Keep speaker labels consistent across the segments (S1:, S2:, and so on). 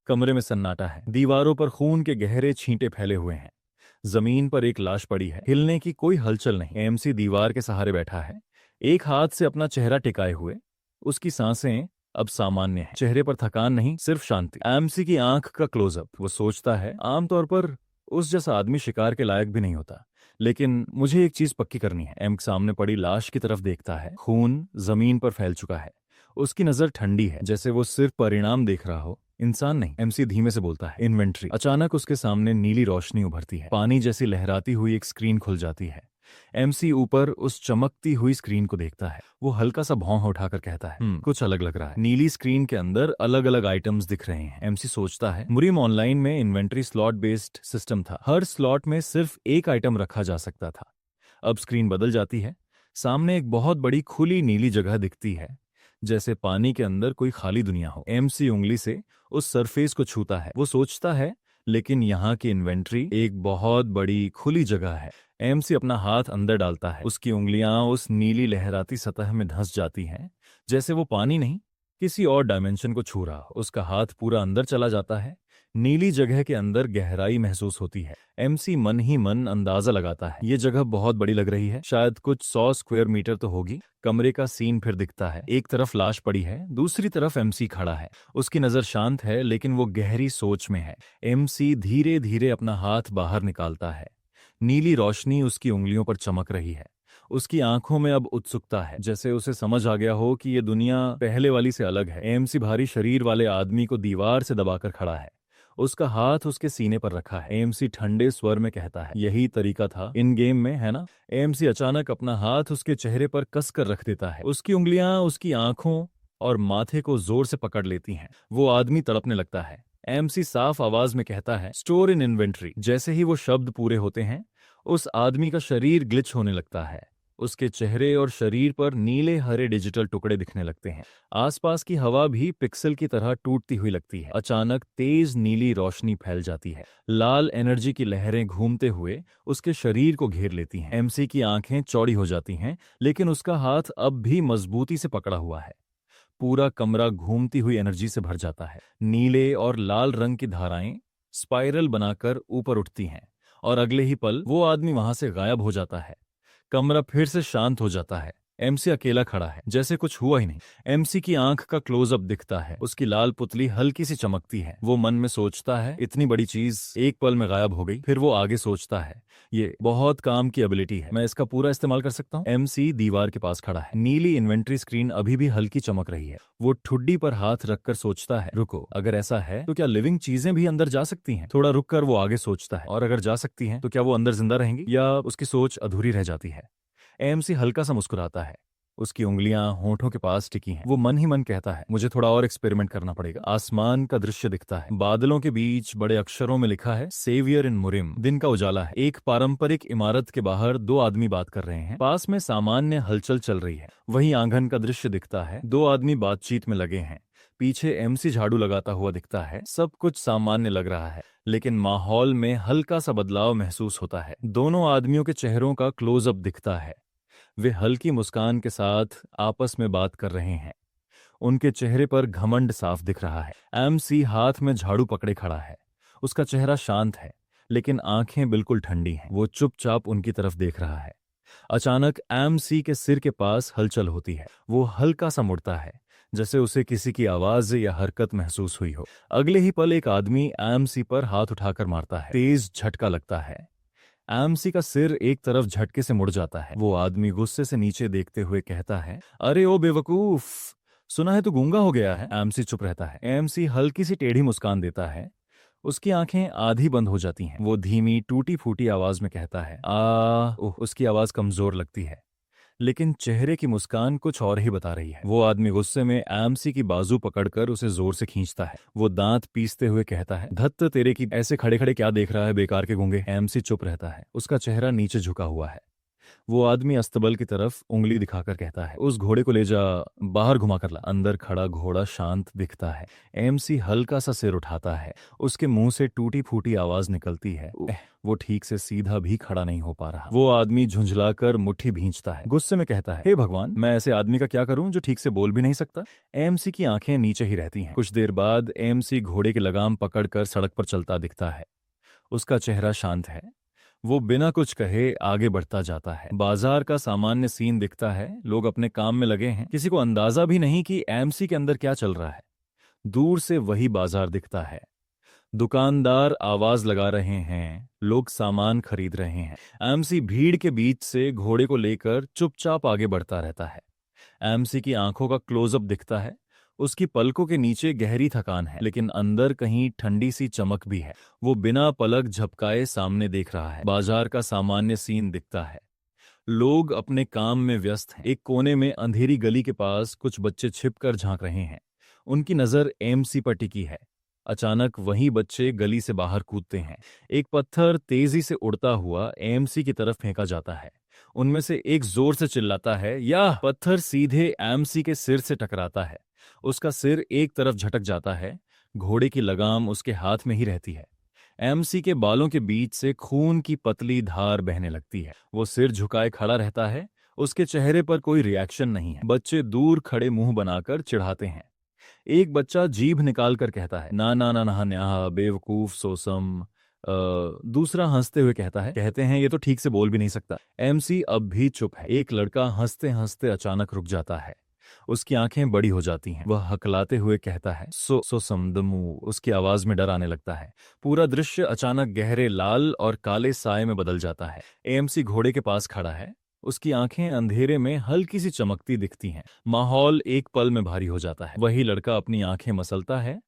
S1: कमरे में सन्नाटा है। दीवारों पर खून के गहरे छींटे फैले हुए हैं। जमीन पर एक लाश पड़ी है। हिलने की कोई हलचल नहीं। एमसी दीवार के सहारे बैठा है, एक हाथ से अपना चेहरा टिकाए हुए। उसकी सांसें अब सामान्य है। चेहरे पर थकान नहीं, सिर्फ शांति। एमसी की आंख का क्लोजअप। वो सोचता है, आमतौर पर उस जैसा आदमी शिकार के लायक भी नहीं होता, लेकिन मुझे एक चीज पक्की करनी है। एम सामने पड़ी लाश की तरफ देखता है। खून जमीन पर फैल चुका है। उसकी नजर ठंडी है, जैसे वो सिर्फ परिणाम देख रहा हो, इंसान नहीं। एमसी धीमे से बोलता है, इन्वेंट्री। अचानक उसके सामने नीली रोशनी उभरती है। पानी जैसी लहराती हुई एक स्क्रीन खुल जाती है। एमसी ऊपर उस चमकती हुई स्क्रीन को देखता है। वो हल्का सा भौं उठाकर कहता है, कुछ अलग लग रहा है। नीली स्क्रीन के अंदर अलग अलग आइटम्स दिख रहे हैं। एमसी सोचता है, मुरीम ऑनलाइन में इन्वेंट्री स्लॉट बेस्ड सिस्टम था। हर स्लॉट में सिर्फ एक आइटम रखा जा सकता था। अब स्क्रीन बदल जाती है। सामने एक बहुत बड़ी खुली नीली जगह दिखती है, जैसे पानी के अंदर कोई खाली दुनिया हो। एमसी उंगली से उस सरफेस को छूता है। वो सोचता है, लेकिन यहाँ की इन्वेंट्री एक बहुत बड़ी खुली जगह है। एमसी अपना हाथ अंदर डालता है। उसकी उंगलियां उस नीली लहराती सतह में धंस जाती हैं, जैसे वो पानी नहीं, किसी और डायमेंशन को छू रहा हो। उसका हाथ पूरा अंदर चला जाता है। नीली जगह के अंदर गहराई महसूस होती है। एमसी मन ही मन अंदाजा लगाता है, ये जगह बहुत बड़ी लग रही है, शायद कुछ 100 स्क्वायर मीटर तो होगी। कमरे का सीन फिर दिखता है। एक तरफ लाश पड़ी है, दूसरी तरफ एमसी खड़ा है। उसकी नजर शांत है, लेकिन वो गहरी सोच में है। एमसी धीरे धीरे अपना हाथ बाहर निकालता है। नीली रोशनी उसकी उंगलियों पर चमक रही है। उसकी आंखों में अब उत्सुकता है, जैसे उसे समझ आ गया हो कि ये दुनिया पहले वाली से अलग है। एमसी भारी शरीर वाले आदमी को दीवार से दबाकर खड़ा है। उसका हाथ उसके सीने पर रखा है। एमसी ठंडे स्वर में कहता है, यही तरीका था इन गेम में, है ना? एमसी अचानक अपना हाथ उसके चेहरे पर कसकर रख देता है। उसकी उंगलियां उसकी आंखों और माथे को जोर से पकड़ लेती हैं। वो आदमी तड़पने लगता है। एमसी साफ आवाज में कहता है, स्टोर इन इन्वेंट्री। जैसे ही वो शब्द पूरे होते हैं, उस आदमी का शरीर ग्लिच होने लगता है। उसके चेहरे और शरीर पर नीले हरे डिजिटल टुकड़े दिखने लगते हैं। आसपास की हवा भी पिक्सल की तरह टूटती हुई लगती है। अचानक तेज नीली रोशनी फैल जाती है। लाल एनर्जी की लहरें घूमते हुए उसके शरीर को घेर लेती हैं। एमसी की आंखें चौड़ी हो जाती हैं, लेकिन उसका हाथ अब भी मजबूती से पकड़ा हुआ है। पूरा कमरा घूमती हुई एनर्जी से भर जाता है। नीले और लाल रंग की धाराएं स्पाइरल बनाकर ऊपर उठती हैं, और अगले ही पल वो आदमी वहां से गायब हो जाता है। कमरा फिर से शांत हो जाता है। एमसी अकेला खड़ा है, जैसे कुछ हुआ ही नहीं। एमसी की आंख का क्लोजअप दिखता है। उसकी लाल पुतली हल्की सी चमकती है। वो मन में सोचता है, इतनी बड़ी चीज एक पल में गायब हो गई। फिर वो आगे सोचता है, ये बहुत काम की एबिलिटी है, मैं इसका पूरा इस्तेमाल कर सकता हूँ। एमसी दीवार के पास खड़ा है। नीली इन्वेंट्री स्क्रीन अभी भी हल्की चमक रही है। वो ठुड्डी पर हाथ रखकर सोचता है, रुको, अगर ऐसा है तो क्या लिविंग चीजें भी अंदर जा सकती हैं? थोड़ा रुककर वो आगे सोचता है, और अगर जा सकती हैं तो क्या वो अंदर जिंदा रहेंगी, या उसकी सोच अधूरी रह जाती है? एमसी हल्का सा मुस्कुराता है। उसकी उंगलियां होठों के पास टिकी हैं। वो मन ही मन कहता है, मुझे थोड़ा और एक्सपेरिमेंट करना पड़ेगा। आसमान का दृश्य दिखता है। बादलों के बीच बड़े अक्षरों में लिखा है, सेवियर इन मुरिम। दिन का उजाला है। एक पारंपरिक इमारत के बाहर दो आदमी बात कर रहे हैं। पास में सामान्य हलचल चल रही है। वहीं आंगन का दृश्य दिखता है। दो आदमी बातचीत में लगे हैं। पीछे एमसी झाड़ू लगाता हुआ दिखता है। सब कुछ सामान्य लग रहा है, लेकिन माहौल में हल्का सा बदलाव महसूस होता है। दोनों आदमियों के चेहरों का क्लोजअप दिखता है। वे हल्की मुस्कान के साथ आपस में बात कर रहे हैं। उनके चेहरे पर घमंड साफ दिख रहा है। एमसी हाथ में झाड़ू पकड़े खड़ा है। उसका चेहरा शांत है, लेकिन आंखें बिल्कुल ठंडी हैं। वो चुपचाप उनकी तरफ देख रहा है। अचानक एमसी के सिर के पास हलचल होती है। वो हल्का सा मुड़ता है, जैसे उसे किसी की आवाज या हरकत महसूस हुई हो। अगले ही पल एक आदमी एमसी पर हाथ उठाकर मारता है। तेज झटका लगता है। एमसी का सिर एक तरफ झटके से मुड़ जाता है। वो आदमी गुस्से से नीचे देखते हुए कहता है, अरे ओ बेवकूफ, सुना है तू गूंगा हो गया है? एमसी चुप रहता है। एमसी हल्की सी टेढ़ी मुस्कान देता है। उसकी आंखें आधी बंद हो जाती हैं। वो धीमी टूटी फूटी आवाज में कहता है, ओह। उसकी आवाज कमजोर लगती है, लेकिन चेहरे की मुस्कान कुछ और ही बता रही है। वो आदमी गुस्से में एमसी की बाजू पकड़कर उसे जोर से खींचता है। वो दांत पीसते हुए कहता है, धत्त तेरे की, ऐसे खड़े खड़े क्या देख रहा है बेकार के गूंगे? एमसी चुप रहता है। उसका चेहरा नीचे झुका हुआ है। वो आदमी अस्तबल की तरफ उंगली दिखाकर कहता है, उस घोड़े को ले जा, बाहर घुमा कर ला। अंदर खड़ा घोड़ा शांत दिखता है। एमसी हल्का सा सिर उठाता है। उसके मुंह से टूटी फूटी आवाज निकलती है। वो ठीक से सीधा भी खड़ा नहीं हो पा रहा। वो आदमी झुंझलाकर मुट्ठी भींचता है, गुस्से में कहता है, हे भगवान, मैं ऐसे आदमी का क्या करूं जो ठीक से बोल भी नहीं सकता। एमसी की आंखें नीचे ही रहती हैं। कुछ देर बाद एमसी घोड़े की लगाम पकड़कर सड़क पर चलता दिखता है। उसका चेहरा शांत है। वो बिना कुछ कहे आगे बढ़ता जाता है। बाजार का सामान्य सीन दिखता है। लोग अपने काम में लगे हैं। किसी को अंदाजा भी नहीं कि एमसी के अंदर क्या चल रहा है। दूर से वही बाजार दिखता है। दुकानदार आवाज लगा रहे हैं, लोग सामान खरीद रहे हैं। एमसी भीड़ के बीच से घोड़े को लेकर चुपचाप आगे बढ़ता रहता है। एमसी की आंखों का क्लोजअप दिखता है। उसकी पलकों के नीचे गहरी थकान है, लेकिन अंदर कहीं ठंडी सी चमक भी है। वो बिना पलक झपकाए सामने देख रहा है। बाजार का सामान्य सीन दिखता है। लोग अपने काम में व्यस्त हैं। एक कोने में अंधेरी गली के पास कुछ बच्चे छिपकर झांक रहे हैं। उनकी नजर एमसी पर टिकी है। अचानक वही बच्चे गली से बाहर कूदते हैं। एक पत्थर तेजी से उड़ता हुआ एमसी की तरफ फेंका जाता है। उनमें से एक जोर से चिल्लाता है, या पत्थर सीधे एमसी के सिर से टकराता है। उसका सिर एक तरफ झटक जाता है। घोड़े की लगाम उसके हाथ में ही रहती है। एमसी के बालों के बीच से खून की पतली धार बहने लगती है। वो सिर झुकाए खड़ा रहता है। उसके चेहरे पर कोई रिएक्शन नहीं है। बच्चे दूर खड़े मुंह बनाकर चिढ़ाते हैं। एक बच्चा जीभ निकाल कर कहता है, ना ना ना ना न्याहा, बेवकूफ सोसम। दूसरा हंसते हुए कहता है, कहते हैं ये तो ठीक से बोल भी नहीं सकता। एमसी अब भी चुप है। एक लड़का हंसते हंसते अचानक रुक जाता है। उसकी आंखें बड़ी हो जाती हैं। वह हकलाते हुए कहता है, सो समदमू। उसकी आवाज में डर आने लगता है। पूरा दृश्य अचानक गहरे लाल और काले साए में बदल जाता है। एमसी घोड़े के पास खड़ा है। उसकी आंखें अंधेरे में हल्की सी चमकती दिखती हैं। माहौल एक पल में भारी हो जाता है। वही लड़का अपनी आंखें मसलता है।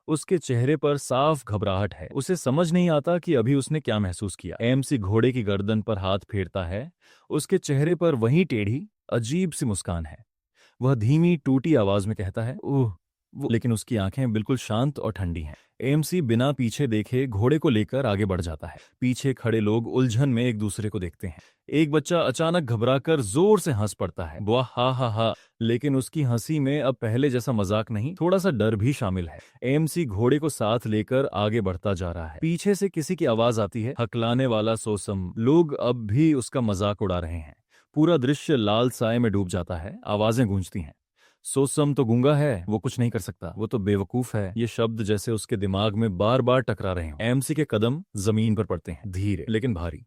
S1: उसके चेहरे पर साफ घबराहट है। उसे समझ नहीं आता कि अभी उसने क्या महसूस किया। एमसी घोड़े की गर्दन पर हाथ फेरता है। उसके चेहरे पर वही टेढ़ी अजीब सी मुस्कान है। वह धीमी टूटी आवाज में कहता है, ओह वो, लेकिन उसकी आंखें बिल्कुल शांत और ठंडी हैं। एमसी बिना पीछे देखे घोड़े को लेकर आगे बढ़ जाता है। पीछे खड़े लोग उलझन में एक दूसरे को देखते हैं। एक बच्चा अचानक घबराकर जोर से हंस पड़ता है, वाह हा हा हा। लेकिन उसकी हंसी में अब पहले जैसा मजाक नहीं, थोड़ा सा डर भी शामिल है। एमसी घोड़े को साथ लेकर आगे बढ़ता जा रहा है। पीछे से किसी की आवाज आती है, हकलाने वाला सोसम। लोग अब भी उसका मजाक उड़ा रहे हैं। पूरा दृश्य लाल साए में डूब जाता है। आवाजें गूंजती हैं, सोसम तो गूंगा है, वो कुछ नहीं कर सकता, वो तो बेवकूफ है। ये शब्द जैसे उसके दिमाग में बार बार टकरा रहे हैं। एमसी के कदम जमीन पर पड़ते हैं, धीरे लेकिन भारी,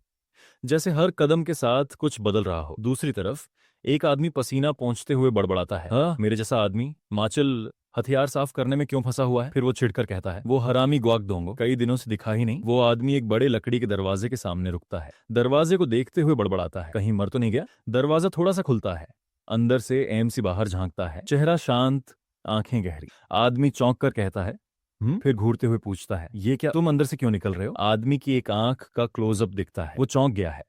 S1: जैसे हर कदम के साथ कुछ बदल रहा हो। दूसरी तरफ एक आदमी पसीना पोंछते हुए बड़बड़ाता है, हाँ मेरे जैसा आदमी माचिल हथियार साफ करने में क्यों फंसा हुआ है। फिर वो छिड़कर कहता है, वो हरामी ग्वाक दोंगो, कई दिनों से दिखा ही नहीं। वो आदमी एक बड़े लकड़ी के दरवाजे के सामने रुकता है। दरवाजे को देखते हुए बड़बड़ाता है, कहीं मर तो नहीं गया। दरवाजा थोड़ा सा खुलता है। अंदर से एमसी बाहर झांकता है। चेहरा शांत, आंखें गहरी। आदमी चौंक कर कहता है, फिर घूरते हुए पूछता है, ये क्या, तुम अंदर से क्यों निकल रहे हो। आदमी की एक आंख का क्लोजअप दिखता है। वो चौंक गया है।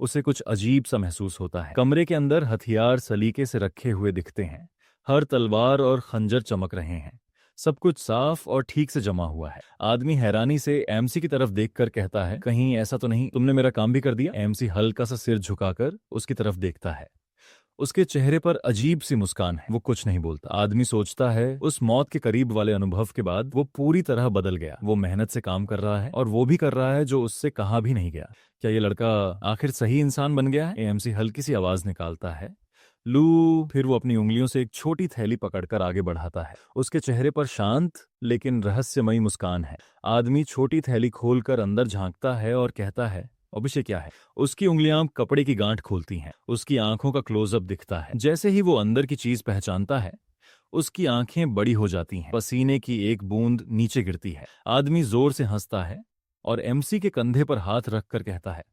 S1: उसे कुछ अजीब सा महसूस होता है। कमरे के अंदर हथियार सलीके से रखे हुए दिखते हैं। हर तलवार और खंजर चमक रहे हैं। सब कुछ साफ और ठीक से जमा हुआ है। आदमी हैरानी से एमसी की तरफ देखकर कहता है, कहीं ऐसा तो नहीं तुमने मेरा काम भी कर दिया। एमसी हल्का सा सिर झुकाकर उसकी तरफ देखता है। उसके चेहरे पर अजीब सी मुस्कान है। वो कुछ नहीं बोलता। आदमी सोचता है, उस मौत के करीब वाले अनुभव के बाद वो पूरी तरह बदल गया। वो मेहनत से काम कर रहा है और वो भी कर रहा है जो उससे कहा भी नहीं गया। क्या ये लड़का आखिर सही इंसान बन गया है। एएमसी हल्की सी आवाज निकालता है, लू। फिर वो अपनी उंगलियों से एक छोटी थैली पकड़कर आगे बढ़ाता है। उसके चेहरे पर शांत लेकिन रहस्यमयी मुस्कान है। आदमी छोटी थैली खोलकर अंदर झांकता है और कहता है, अभिषेक क्या है। उसकी उंगलियां कपड़े की गांठ खोलती हैं। उसकी आंखों का क्लोजअप दिखता है। जैसे ही वो अंदर की चीज पहचानता है, उसकी आंखें बड़ी हो जाती हैं। पसीने की एक बूंद नीचे गिरती है। आदमी जोर से हंसता है और एमसी के कंधे पर हाथ रखकर कहता है,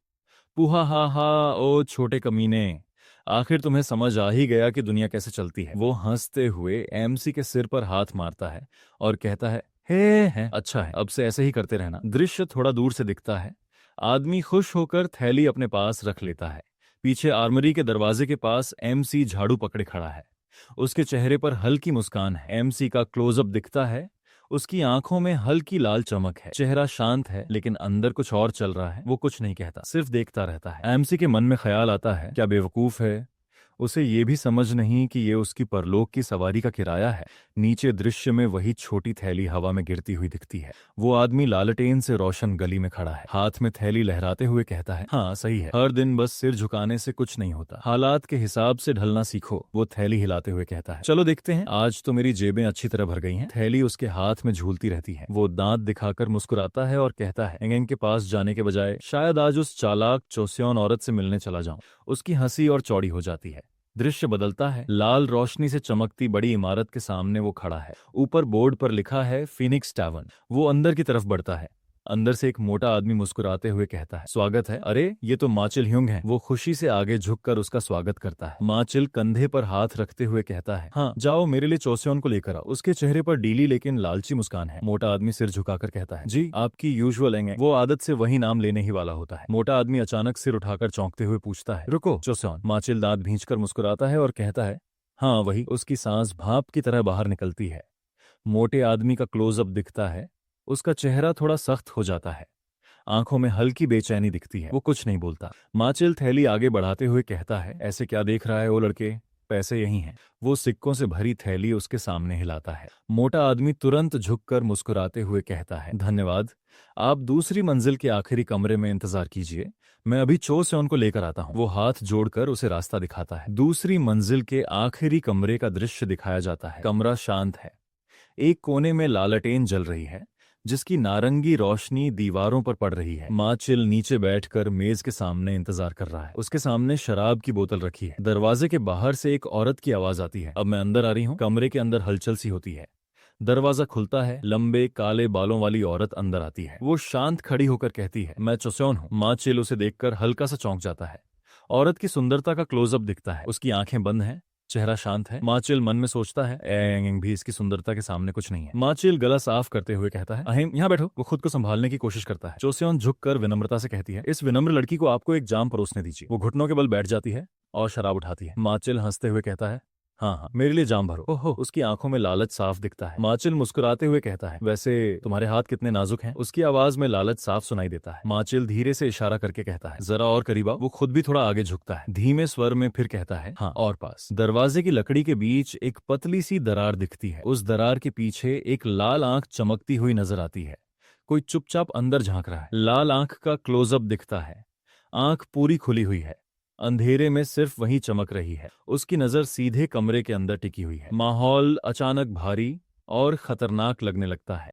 S1: पुहा हा हा ओ छोटे कमीने, आखिर तुम्हें समझ आ ही गया कि दुनिया कैसे चलती है। वो हंसते हुए एमसी के सिर पर हाथ मारता है और कहता है, हे अच्छा है, अब से ऐसे ही करते रहना। दृश्य थोड़ा दूर से दिखता है। आदमी खुश होकर थैली अपने पास रख लेता है। पीछे आर्मरी के दरवाजे के पास एमसी झाड़ू पकड़े खड़ा है। उसके चेहरे पर हल्की मुस्कान है। एमसी का क्लोजअप दिखता है। उसकी आंखों में हल्की लाल चमक है, चेहरा शांत है, लेकिन अंदर कुछ और चल रहा है। वो कुछ नहीं कहता, सिर्फ देखता रहता है। एमसी के मन में ख्याल आता है, क्या बेवकूफ है, उसे ये भी समझ नहीं कि ये उसकी परलोक की सवारी का किराया है। नीचे दृश्य में वही छोटी थैली हवा में गिरती हुई दिखती है। वो आदमी लालटेन से रोशन गली में खड़ा है, हाथ में थैली लहराते हुए कहता है, हाँ सही है, हर दिन बस सिर झुकाने से कुछ नहीं होता, हालात के हिसाब से ढलना सीखो। वो थैली हिलाते हुए कहता है, चलो देखते हैं, आज तो मेरी जेबें अच्छी तरह भर गई हैं। थैली उसके हाथ में झूलती रहती है। वो दांत दिखाकर मुस्कुराता है और कहता है, एंगेंग के पास जाने के बजाय शायद आज उस चालाक चोस्योन औरत से मिलने चला जाऊं। उसकी हंसी और चौड़ी हो जाती है। दृश्य बदलता है। लाल रोशनी से चमकती बड़ी इमारत के सामने वो खड़ा है। ऊपर बोर्ड पर लिखा है फिनिक्स टैवर्न। वो अंदर की तरफ बढ़ता है। अंदर से एक मोटा आदमी मुस्कुराते हुए कहता है, स्वागत है। अरे ये तो माचिल ह्युंग है। वो खुशी से आगे झुककर उसका स्वागत करता है। माचिल कंधे पर हाथ रखते हुए कहता है, हाँ जाओ, मेरे लिए चोस्योन को लेकर आओ। उसके चेहरे पर डीली लेकिन लालची मुस्कान है। मोटा आदमी सिर झुकाकर कहता है, जी आपकी यूजुअल एंगे। वो आदत से वही नाम लेने ही वाला होता है। मोटा आदमी अचानक सिर उठाकर चौंकते हुए पूछता है, रुको चोस्योन। माचिल दांत भींचकर मुस्कुराता है और कहता है, हाँ वही। उसकी सांस भाप की तरह बाहर निकलती है। मोटे आदमी का क्लोजअप दिखता है। उसका चेहरा थोड़ा सख्त हो जाता है। आंखों में हल्की बेचैनी दिखती है। वो कुछ नहीं बोलता। माचिल थैली आगे बढ़ाते हुए कहता है, ऐसे क्या देख रहा है ओ लड़के, पैसे यही हैं। वो सिक्कों से भरी थैली उसके सामने हिलाता है। मोटा आदमी तुरंत झुककर मुस्कुराते हुए कहता है, धन्यवाद। आप दूसरी मंजिल के आखिरी कमरे में इंतजार कीजिए, मैं अभी चो से उनको लेकर आता हूँ। वो हाथ जोड़कर उसे रास्ता दिखाता है। दूसरी मंजिल के आखिरी कमरे का दृश्य दिखाया जाता है। कमरा शांत है। एक कोने में लालटेन जल रही है, जिसकी नारंगी रोशनी दीवारों पर पड़ रही है। माचिल नीचे बैठकर मेज के सामने इंतजार कर रहा है। उसके सामने शराब की बोतल रखी है। दरवाजे के बाहर से एक औरत की आवाज आती है, अब मैं अंदर आ रही हूँ। कमरे के अंदर हलचल सी होती है। दरवाजा खुलता है। लंबे काले बालों वाली औरत अंदर आती है। वो शांत खड़ी होकर कहती है, मैं चोस्योन हूँ। माचिल उसे देखकर हल्का सा चौंक जाता है। औरत की सुंदरता का क्लोजअप दिखता है। उसकी आंखें बंद हैं, चेहरा शांत है। माचिल मन में सोचता है, एंग भी इसकी सुंदरता के सामने कुछ नहीं है। माचिल गला साफ करते हुए कहता है, अहिम यहाँ बैठो। वो खुद को संभालने की कोशिश करता है। चोस्योन झुककर विनम्रता से कहती है, इस विनम्र लड़की को आपको एक जाम परोसने दीजिए। वो घुटनों के बल बैठ जाती है और शराब उठाती है। माचिल हंसते हुए कहता है, हाँ हाँ मेरे लिए जाम भरो। ओहो, उसकी आंखों में लालच साफ दिखता है। माचिल मुस्कुराते हुए कहता है, वैसे तुम्हारे हाथ कितने नाजुक हैं। उसकी आवाज में लालच साफ सुनाई देता है। माचिल धीरे से इशारा करके कहता है, जरा और करीब आओ। वो खुद भी थोड़ा आगे झुकता है। धीमे स्वर में फिर कहता है, हाँ और पास। दरवाजे की लकड़ी के बीच एक पतली सी दरार दिखती है। उस दरार के पीछे एक लाल आंख चमकती हुई नजर आती है। कोई चुपचाप अंदर झांक रहा है। लाल आंख का क्लोजअप दिखता है। आंख पूरी खुली हुई है। अंधेरे में सिर्फ वही चमक रही है। उसकी नजर सीधे कमरे के अंदर टिकी हुई है। माहौल अचानक भारी और खतरनाक लगने लगता है।